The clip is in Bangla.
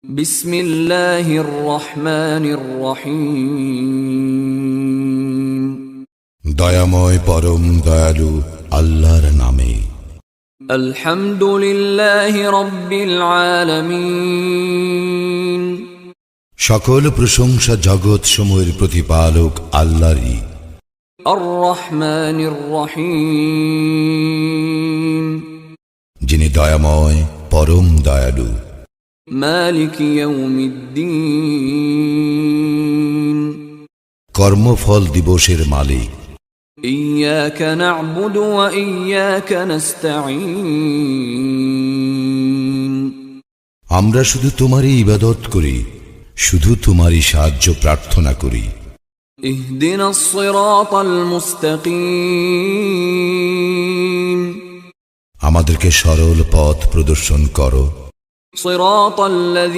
বিসমিল্লাহির রহমানির রহিম। দয়াময় পরম দয়ালু আল্লাহর নামে। আলহামদুলিল্লাহি রাব্বিল আলামিন। সকল প্রশংসা জগৎ সমূহের প্রতিপালক আল্লাহরই। আর রহমানির রহিম। যিনি দয়াময় পরম দয়ালু। মালিক ইয়াউমিদ্দিন। কর্মফল দিবসের মালিক। ইয়াকা না'বুদু ওয়া ইয়াকা নাস্তাঈন। আমরা শুধু তোমারই ইবাদত করি, শুধু তোমারই সাহায্য প্রার্থনা করি। ইহদিনাস সিরাতাল মুস্তাকিম। আমাদেরকে সরল পথ প্রদর্শন করো। সিরাতাল্লাযী